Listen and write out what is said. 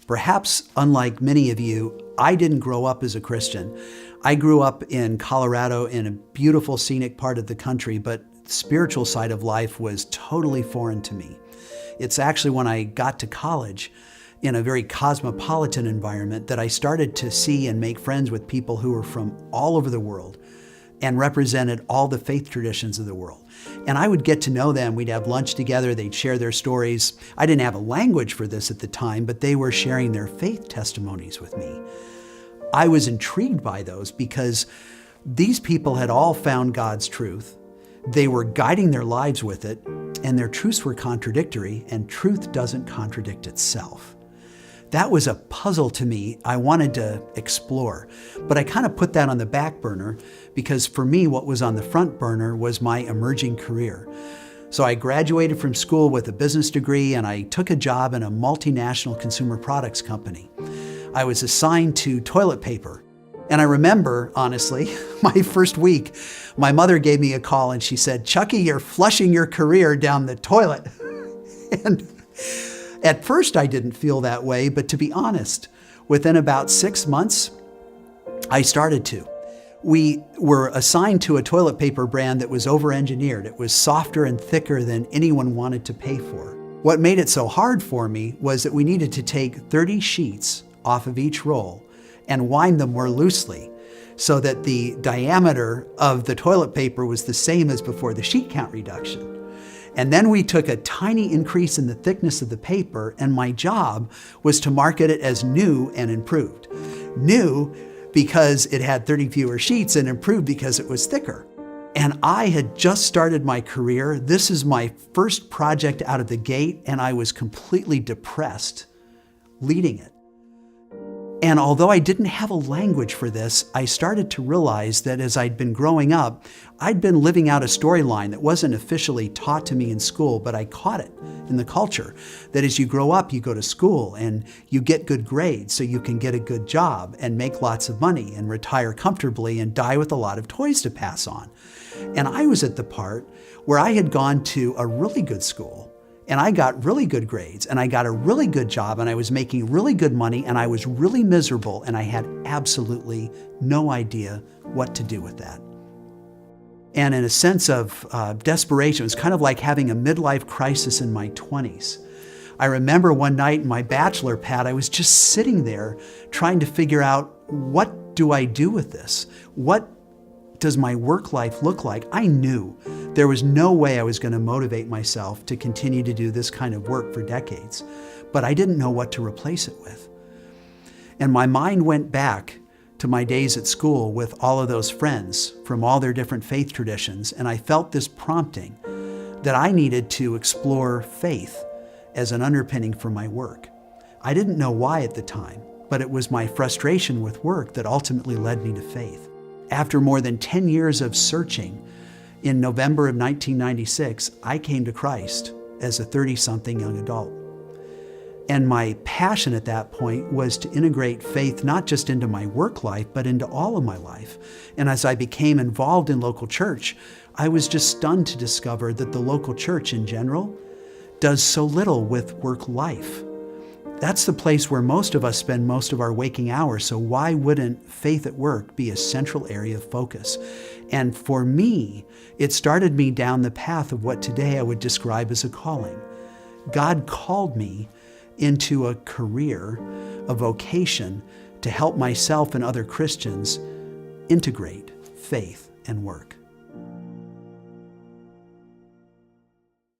Perhaps unlike many of you, I didn't grow up as a Christian. I grew up in Colorado in a beautiful scenic part of the country, but the spiritual side of life was totally foreign to me. It's actually when I got to college in a very cosmopolitan environment that I started to see and make friends with people who were from all over the world and represented all the faith traditions of the world. And I would get to know them. We'd have lunch together. They'd share their stories. I didn't have a language for this at the time, but they were sharing their faith testimonies with me. I was intrigued by those because these people had all found God's truth. They were guiding their lives with it, and their truths were contradictory, and truth doesn't contradict itself. That was a puzzle to me I wanted to explore, but I kind of put that on the back burner because for me, what was on the front burner was my emerging career. So I graduated from school with a business degree and I took a job in a multinational consumer products company. I was assigned to toilet paper. And I remember, honestly, my first week, my mother gave me a call and she said, "Chucky, you're flushing your career down the toilet." And at first, I didn't feel that way, but to be honest, within about 6 months, I started to. We were assigned to a toilet paper brand that was over-engineered. It was softer and thicker than anyone wanted to pay for. What made it so hard for me was that we needed to take 30 sheets off of each roll and wind them more loosely so that the diameter of the toilet paper was the same as before the sheet count reduction. And then we took a tiny increase in the thickness of the paper, and my job was to market it as new and improved. New because it had 30 fewer sheets, and improved because it was thicker. And I had just started my career. This is my first project out of the gate, and I was completely depressed leading it. And although I didn't have a language for this, I started to realize that as I'd been growing up, I'd been living out a storyline that wasn't officially taught to me in school, but I caught it in the culture. That as you grow up, you go to school and you get good grades so you can get a good job and make lots of money and retire comfortably and die with a lot of toys to pass on. And I was at the part where I had gone to a really good school and I got really good grades and I got a really good job and I was making really good money and I was really miserable and I had absolutely no idea what to do with that. And in a sense of desperation, it was kind of like having a midlife crisis in my 20s. I remember one night in my bachelor pad, I was just sitting there trying to figure out, what do I do with this? What does my work life look like? I knew there was no way I was going to motivate myself to continue to do this kind of work for decades, but I didn't know what to replace it with. And my mind went back to my days at school with all of those friends from all their different faith traditions, and I felt this prompting that I needed to explore faith as an underpinning for my work. I didn't know why at the time, but it was my frustration with work that ultimately led me to faith. After more than 10 years of searching, in November of 1996, I came to Christ as a 30-something young adult. And my passion at that point was to integrate faith not just into my work life, but into all of my life. And as I became involved in local church, I was just stunned to discover that the local church in general does so little with work life. That's the place where most of us spend most of our waking hours, so why wouldn't faith at work be a central area of focus? And for me, it started me down the path of what today I would describe as a calling. God called me into a career, a vocation, to help myself and other Christians integrate faith and work.